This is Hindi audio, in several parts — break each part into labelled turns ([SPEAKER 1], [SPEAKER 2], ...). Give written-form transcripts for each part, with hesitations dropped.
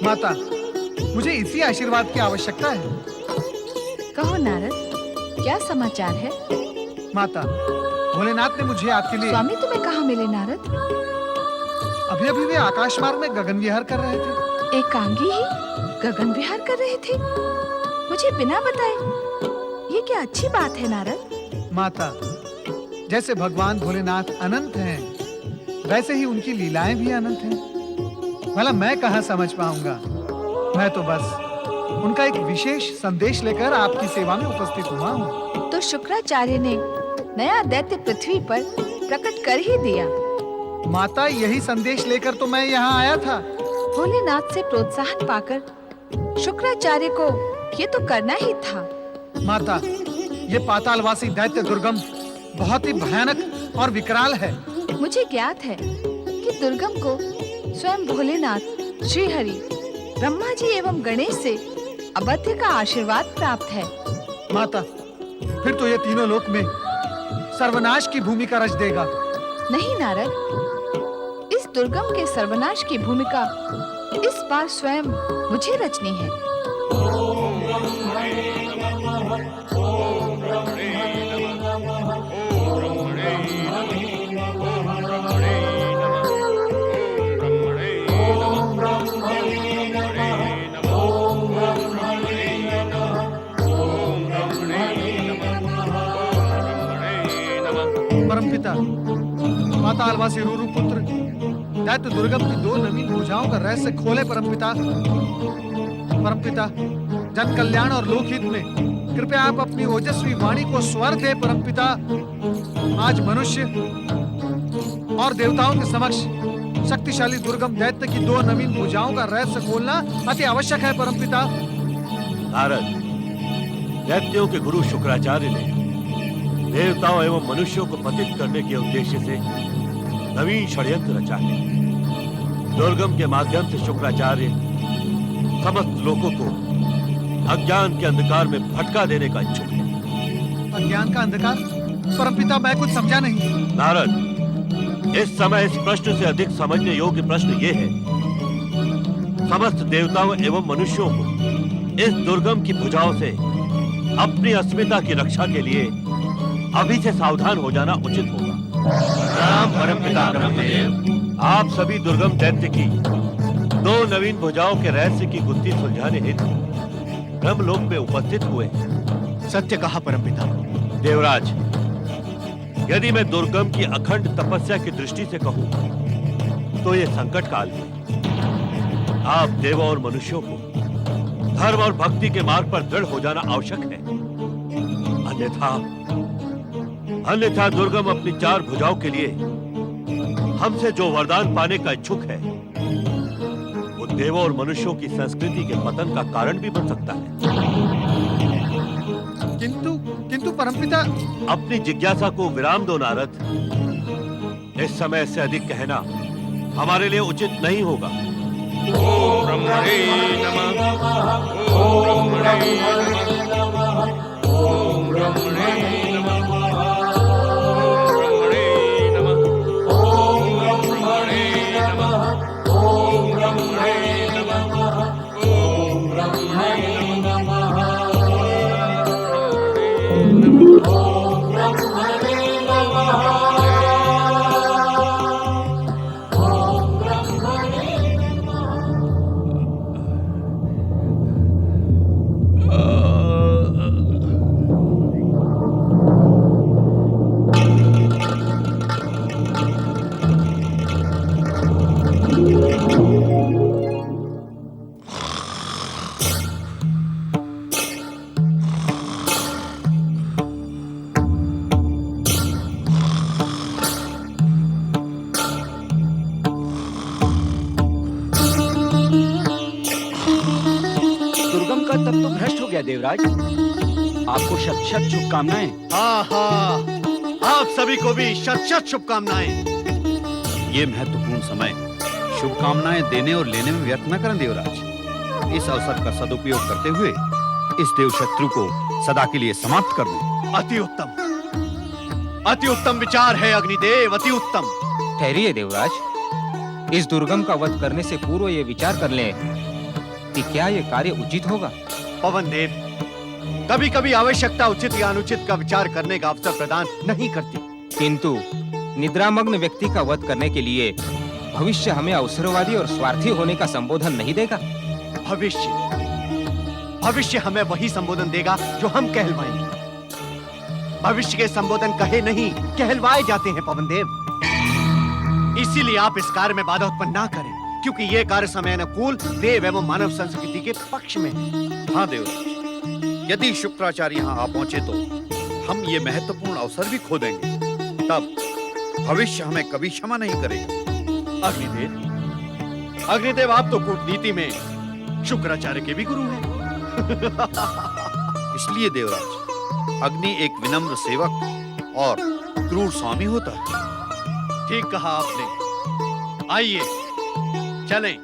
[SPEAKER 1] माता, मुझे इसी आशीर्वाद की आवश्यकता है।
[SPEAKER 2] कहो नारद, क्या समाचार है?
[SPEAKER 1] माता, भोलेनाथ ने मुझे आपके लिए।
[SPEAKER 2] स्वामी तुम्हें कहाँ मिले नारद?
[SPEAKER 1] अभी अभी वे आकाश मार्ग में गगन विहार कर रहे थे।
[SPEAKER 2] एकांगी ही गगन विहार कर रहे थे, मुझे बिना बताए। ये क्या अच्छी बात है नारद?
[SPEAKER 1] माता, जैसे भगवान भोलेनाथ अनंत हैं, वैसे ही उनकी लीलाएं भी अनंत हैं। भला मैं कहाँ समझ पाऊंगा? मैं तो बस उनका एक विशेष संदेश लेकर आपकी सेवा में उपस्थित हुआ हूँ।
[SPEAKER 2] तो शुक्राचार्य ने नया दैत्य पृथ्वी पर प्रकट कर ही दिया।
[SPEAKER 1] माता, यही संदेश लेकर तो मैं यहाँ आया था।
[SPEAKER 2] भोलेनाथ से प्रोत्साहन पाकर शुक्राचार्य को ये तो करना ही था।
[SPEAKER 1] माता, ये पातालवासी दैत्य दुर्गम बहुत ही भयानक और विकराल है।
[SPEAKER 2] मुझे ज्ञात है कि दुर्गम को स्वयं भोलेनाथ, श्रीहरि, ब्रह्मा जी एवं गणेश से अबध्य का आशीर्वाद प्राप्त है।
[SPEAKER 1] माता, फिर तो ये तीनों लोक में सर्वनाश की भूमिका रच देगा।
[SPEAKER 2] नहीं नारद, इस दुर्गम के सर्वनाश की भूमिका इस बार स्वयं मुझे रचनी है।
[SPEAKER 1] परमपिता, पातालवासी रूरू पुत्र दैत्य दुर्गम की दो नवीन भुजाओं का रहस्य खोले। परमपिता, परमपिता, जन कल्याण और लोकहित में कृपया आप अपनी ओजस्वी वाणी को स्वर दे। परमपिता, आज मनुष्य और देवताओं के समक्ष शक्तिशाली दुर्गम दैत्य की दो नवीन भुजाओं का रहस्य खोलना अति आवश्यक है। परमपिता
[SPEAKER 3] नारद, दैत्यों के गुरु शुक्राचार्य ने देवताओं एवं मनुष्यों को पतित करने के उद्देश्य से नवीन षड्यंत्र रचा है। दुर्गम के माध्यम से शुक्राचार्य समस्त लोगों को अज्ञान के अंधकार में भटका देने का इच्छुक है।
[SPEAKER 1] अज्ञान का अंधकार? परमपिता, मैं कुछ समझा नहीं।
[SPEAKER 3] नारद, इस समय इस प्रश्न से अधिक समझने योग्य प्रश्न ये है, समस्त देवताओं एवं मनुष्यों को इस दुर्गम की भुजाओं से अपनी अस्मिता की रक्षा के लिए अभी से सावधान हो जाना उचित होगा। राम परमपिता ब्रह्मदेव, आप सभी दुर्गम दैत्य की दो नवीन भुजाओं के रहस्य की गुत्थी सुलझाने हेतु ब्रह्मलोक में उपस्थित हुए।
[SPEAKER 4] सत्य कहा परमपिता।
[SPEAKER 3] देवराज, यदि मैं दुर्गम की अखंड तपस्या की दृष्टि से कहूं, तो ये संकट काल में आप देवों और मनुष्यों को धर्म और भक्ति के मार्ग पर दृढ़ हो जाना आवश्यक है। अन्यथा दुर्गम अपनी चार भुजाओं के लिए हमसे जो वरदान पाने का इच्छुक है, वो देवों और मनुष्यों की संस्कृति के पतन का कारण भी बन सकता है।
[SPEAKER 1] किंतु परमपिता,
[SPEAKER 3] अपनी जिज्ञासा को विराम दो नारद। इस समय से अधिक कहना हमारे लिए उचित नहीं होगा।
[SPEAKER 5] ओम ब्रह्मणे नमः। ओम ब्रह्मणे नमः। ओम ब्रह्मणे नमः।
[SPEAKER 4] देवराज, आपको शत शत शुभकामनाएं।
[SPEAKER 6] आप सभी को भी शत शत शुभकामनाएं।
[SPEAKER 4] ये महत्वपूर्ण समय शुभकामनाएं देने और लेने में व्यर्थ न करें देवराज। इस अवसर का सदुपयोग करते हुए इस देव शत्रु को सदा के लिए समाप्त कर दें।
[SPEAKER 6] अति उत्तम विचार है अग्निदेव, अति उत्तम।
[SPEAKER 7] ठहरिए देवराज, इस दुर्गम का वध करने से पूर्व ये विचार कर लें कि क्या ये कार्य उचित होगा?
[SPEAKER 6] पवन देव, कभी कभी आवश्यकता उचित या अनुचित का विचार करने का अवसर प्रदान नहीं करती।
[SPEAKER 7] किंतु निद्रामग्न व्यक्ति का वध करने के लिए भविष्य हमें अवसरवादी और स्वार्थी होने का संबोधन नहीं देगा।
[SPEAKER 6] भविष्य हमें वही संबोधन देगा जो हम कहलवाएंगे। भविष्य के संबोधन कहे नहीं, कहलवाए जाते हैं पवन देव। इसीलिए आप इस कार्य में बाधा उत्पन्न ना करें, क्योंकि ये कार्य समय अनुकूल, देव एवं मानव संस्कृति के पक्ष में है।
[SPEAKER 4] हाँ देवराज, यदि शुक्राचार्य यहाँ आ पहुंचे तो हम ये महत्वपूर्ण अवसर भी खो देंगे। तब भविष्य हमें कभी क्षमा नहीं करेगा।
[SPEAKER 6] अग्निदेव, आप तो कूटनीति में शुक्राचार्य के भी गुरु हैं।
[SPEAKER 4] इसलिए देवराज, अग्नि एक विनम्र सेवक और क्रूर स्वामी होता है।
[SPEAKER 6] ठीक कहा आपने। आइए चलें।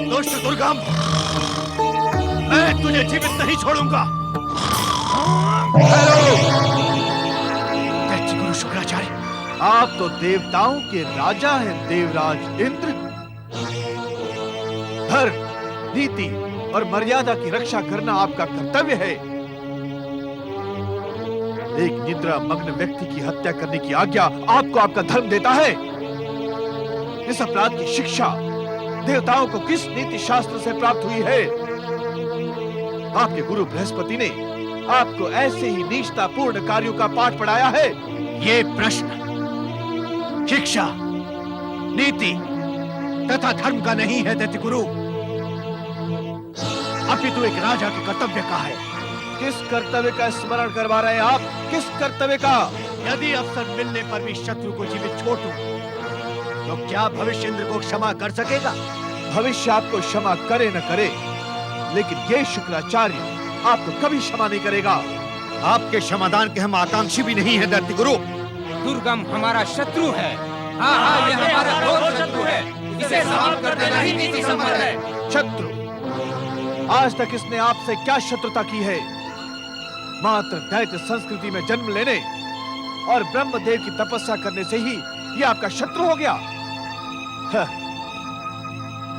[SPEAKER 6] दुष्ट दुर्गम, मैं तुझे जीवित नहीं छोड़ूंगा। गुरु शुक्राचार्य, आप तो देवताओं के राजा हैं, देवराज इंद्र। धर्म, नीति और मर्यादा की रक्षा करना आपका कर्तव्य है। एक निद्रा मग्न व्यक्ति की हत्या करने की आज्ञा आपको आपका धर्म देता है। इस अपराध की शिक्षा देवताओं को किस नीति शास्त्र से प्राप्त हुई है? आपके गुरु बृहस्पति ने आपको ऐसे ही नीचतापूर्ण कार्यों का पाठ पढ़ाया है। ये प्रश्न शिक्षा, नीति तथा धर्म का नहीं है दैत्य गुरु, अपितु एक राजा के कर्तव्य का है। किस कर्तव्य का स्मरण करवा रहे हैं आप? किस कर्तव्य का? यदि अवसर मिलने पर भी शत्रु को जीवित छोड़ दूं, तो क्या भविष्य इंद्र को क्षमा कर सकेगा? भविष्य आपको क्षमा करे न करे, लेकिन ये शुक्राचार्य आपको कभी क्षमा नहीं करेगा। आपके क्षमादान के हम आकांक्षी भी नहीं है दैत्य गुरु।
[SPEAKER 7] दुर्गम हमारा शत्रु है। हाँ, ये हमारा घोर शत्रु है। इसे समाप्त कर देना ही नीति सम्मत है।
[SPEAKER 6] शत्रु? आज तक इसने आपसे क्या शत्रुता की है? मात्र दैत्य संस्कृति में जन्म लेने और ब्रह्मदेव की तपस्या करने से ही ये आपका शत्रु हो गया।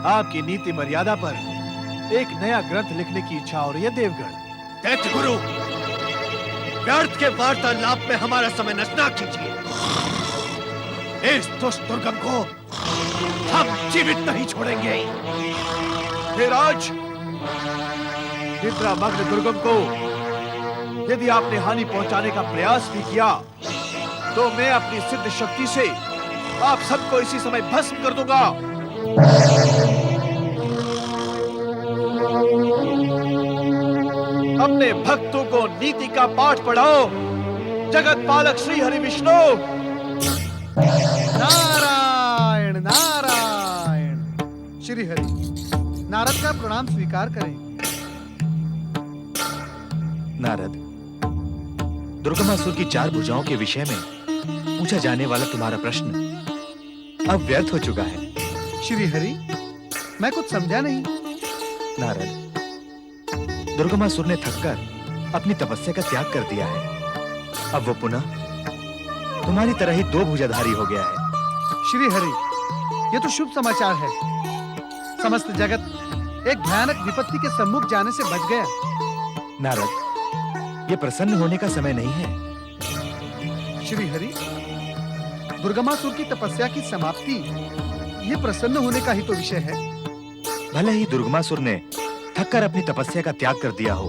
[SPEAKER 6] आपकी नीति मर्यादा पर एक नया ग्रंथ लिखने की इच्छा हो रही है देवगण। दैत्य गुरु, व्यर्थ के वार्तालाप में हमारा समय नष्ट न कीजिए। इस दुष्ट दुर्गम को हम जीवित नहीं छोड़ेंगे। हे राज, निद्रा मग्न दुर्गम को यदि आपने हानि पहुंचाने का प्रयास भी किया, तो मैं अपनी सिद्ध शक्ति से आप सबको इसी समय भस्म कर दूंगा। अपने भक्तों को नीति का पाठ पढ़ाओ। जगत पालक श्री हरि विष्णु।
[SPEAKER 1] नारायण नारायण। श्री हरि, नारद का प्रणाम स्वीकार करें।
[SPEAKER 8] नारद, दुर्गमासुर की 4 भुजाओं के विषय में पूछा जाने वाला तुम्हारा प्रश्न अब व्यर्थ हो चुका है।
[SPEAKER 1] श्री हरि, मैं कुछ समझा नहीं।
[SPEAKER 8] नारद, दुर्गमासुर ने थककर अपनी तपस्या का त्याग कर दिया है। अब वो पुनः तुम्हारी तरह ही 2 भुजाधारी हो गया है।
[SPEAKER 1] श्री हरि, ये तो शुभ समाचार है। समस्त जगत एक भयानक विपत्ति के सम्मुख जाने से बच गया।
[SPEAKER 8] नारद, ये प्रसन्न होने का समय नहीं है।
[SPEAKER 1] श्री हरि, दुर्गमासुर की तपस्या की समाप्ति ये प्रसन्न होने का ही तो विषय है।
[SPEAKER 8] भले ही दुर्गमासुर ने थककर अपनी तपस्या का त्याग कर दिया हो,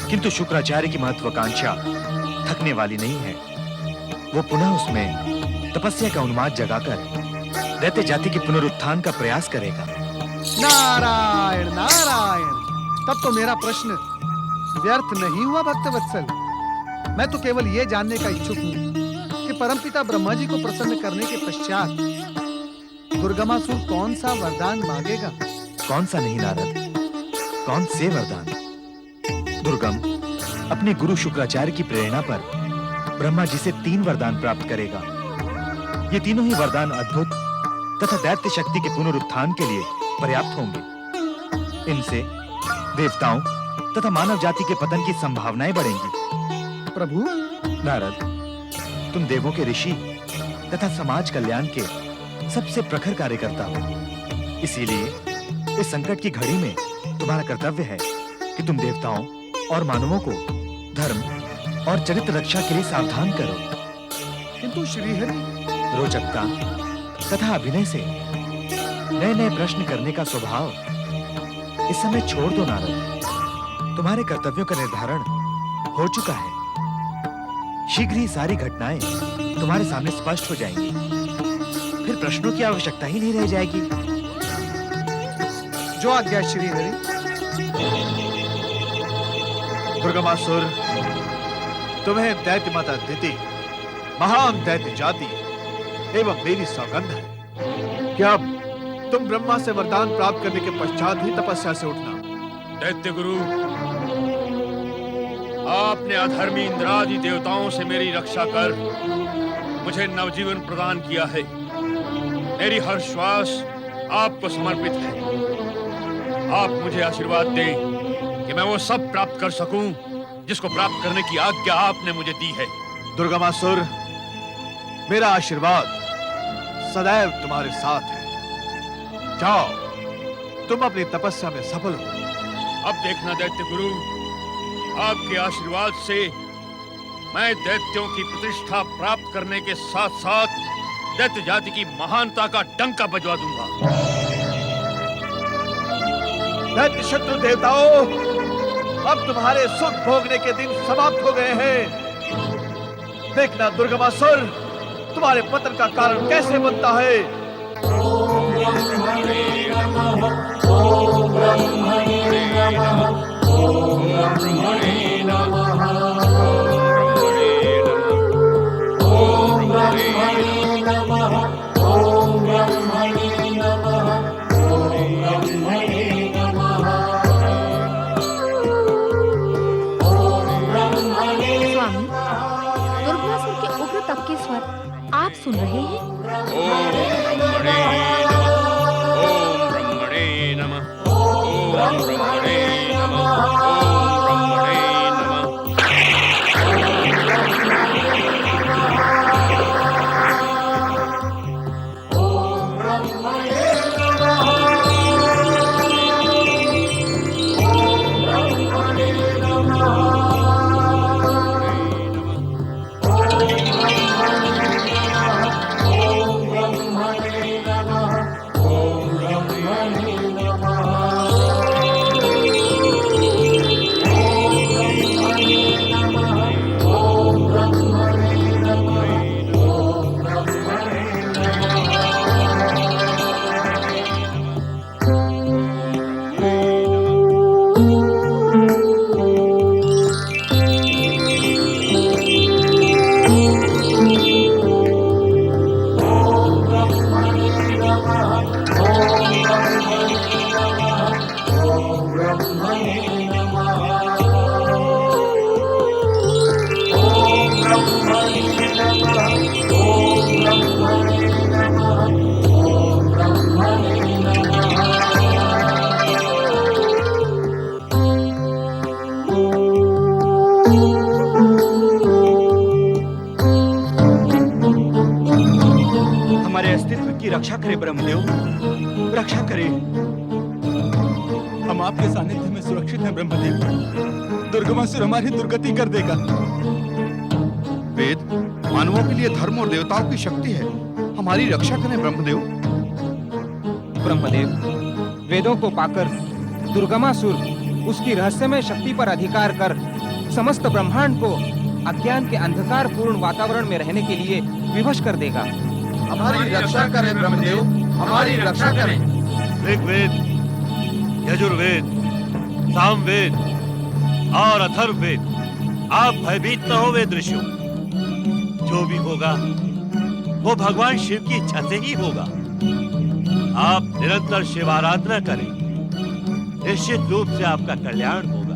[SPEAKER 8] किंतु शुक्राचार्य की महत्वाकांक्षा थकने वाली नहीं है। वो पुनः उसमें तपस्या का उन्माद जगाकर दैत्य जाति के पुनरुत्थान का प्रयास करेगा।
[SPEAKER 1] नारायण नारायण। तब तो मेरा प्रश्न व्यर्थ नहीं हुआ भक्तवत्सल। मैं तो केवल ये जानने का इच्छुक हूँ कि परमपिता ब्रह्मा जी को प्रसन्न करने के पश्चात दुर्गमासुर कौन सा वरदान मांगेगा।
[SPEAKER 8] कौन सा नहीं नारद, कौन से वरदान। दुर्गम अपने गुरु शुक्राचार्य की प्रेरणा पर ब्रह्मा जी से 3 वरदान प्राप्त करेगा। ये तीनों ही वरदान अद्भुत तथा दैत्य शक्ति के पुनरुत्थान के लिए पर्याप्त होंगे। इनसे देवताओं तथा मानव जाति के पतन की संभावनाएं बढ़ेंगी।
[SPEAKER 1] प्रभु,
[SPEAKER 8] नारद, तुम देवों के ऋषि तथा समाज कल्याण के सबसे प्रखर कार्यकर्ता हो। इसीलिए इस संकट की घड़ी में तुम्हारा कर्तव्य है कि तुम देवताओं और मानवों को धर्म और चरित्र रक्षा के लिए सावधान करो।
[SPEAKER 1] किंतु श्रीहरि,
[SPEAKER 8] रोचकता तथा अभिनय से नए नए प्रश्न करने का स्वभाव इस समय छोड़ दो नारद। तुम्हारे कर्तव्यों का निर्धारण हो चुका है। शीघ्र ही सारी घटनाएं तुम्हारे सामने स्पष्ट हो जाएंगी। फिर प्रश्नों की आवश्यकता ही नहीं रह जाएगी।
[SPEAKER 1] जो आज्ञा श्रीहरि।
[SPEAKER 6] दुर्गमासुर, तुम्हें दैत्य माता दिति, महान दैत्य जाति एवं मेरी सौगंध है कि अब तुम ब्रह्मा से वरदान प्राप्त करने के पश्चात ही तपस्या से उठना।
[SPEAKER 5] दैत्य गुरु, आपने अधर्मी इंद्रादि देवताओं से मेरी रक्षा कर मुझे नवजीवन प्रदान किया है। मेरी हर श्वास आपको समर्पित है। आप मुझे आशीर्वाद दें कि मैं वो सब प्राप्त कर सकूं जिसको प्राप्त करने की आज्ञा आपने मुझे दी है।
[SPEAKER 6] दुर्गमासुर, मेरा आशीर्वाद सदैव तुम्हारे साथ है। जाओ, तुम अपनी तपस्या में सफल हो।
[SPEAKER 5] अब देखना दैत्य गुरु, आपके आशीर्वाद से मैं दैत्यों की प्रतिष्ठा प्राप्त करने के साथ साथ दैत्य जाति की महानता का डंका बजवा दूंगा।
[SPEAKER 6] दैत्य शत्रु देवताओं, अब तुम्हारे सुख भोगने के दिन समाप्त हो गए हैं। देखना दुर्गमासुर, तुम्हारे पतन का कारण कैसे बनता है।
[SPEAKER 5] ओम ब्रह्मणे नमः, ओम ब्रह्मणे नमः, ओम ब्रह्मणे नमः, ओम ब्रह्मणे नमः, ओम ब्रह्मणे नमः, ओम ब्रह्मणे नमः, ओम ब्रह्मणे।
[SPEAKER 2] स्वामी, दुर्गासुर के उग्र तप के स्वर आप सुन रहे हैं?
[SPEAKER 5] ओम ब्रह्मणे नमः, ओम ब्रह्मणे नमः, ओम ब्रह्मणे नमः, ओम ब्रह्मणे नमः।
[SPEAKER 7] हमारे अस्तित्व की रक्षा करे ब्रह्मदेव, रक्षा करे।
[SPEAKER 9] हम आपके सानिध्य में सुरक्षित हैं ब्रह्मदेव। दुर्गमासुर हमारी दुर्गति कर देगा।
[SPEAKER 4] वेद मानवों के लिए धर्म और देवताओं की शक्ति है। हमारी रक्षा करें ब्रह्मदेव।
[SPEAKER 7] ब्रह्मदेव, वेदों को पाकर दुर्गमासुर उसकी रहस्यमय शक्ति पर अधिकार कर समस्त ब्रह्मांड को अज्ञान के अंधकार पूर्ण वातावरण में रहने के लिए विवश कर देगा।
[SPEAKER 1] हमारी रक्षा करें ब्रह्मदेव, हमारी रक्षा करें।
[SPEAKER 3] ऋग्वेद, यजुर्वेद, सामवेद और अथर्ववेद, आप भयभीत न हो वेद ऋषियों। जो भी होगा वो भगवान शिव की इच्छा से ही होगा। आप निरंतर शिव आराधना करें, निश्चित रूप से आपका कल्याण होगा।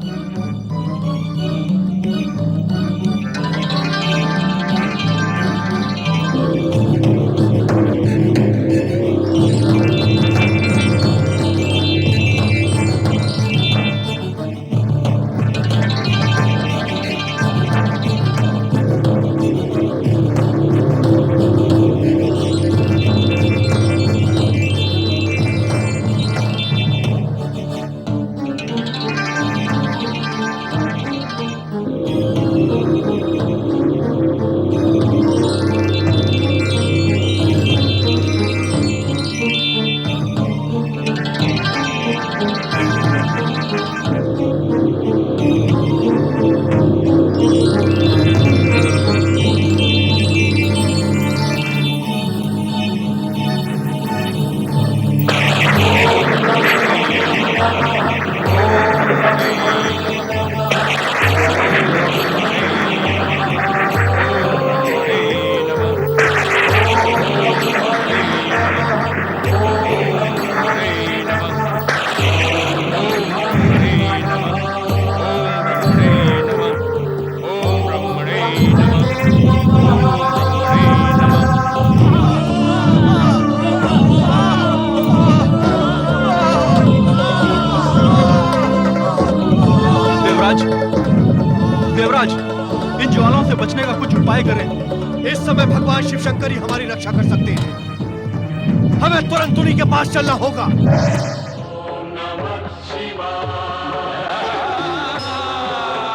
[SPEAKER 6] उपाय करें। इस समय भगवान शिव शंकर ही हमारी रक्षा कर सकते हैं। हमें तुरंत उन्हीं के पास चलना होगा।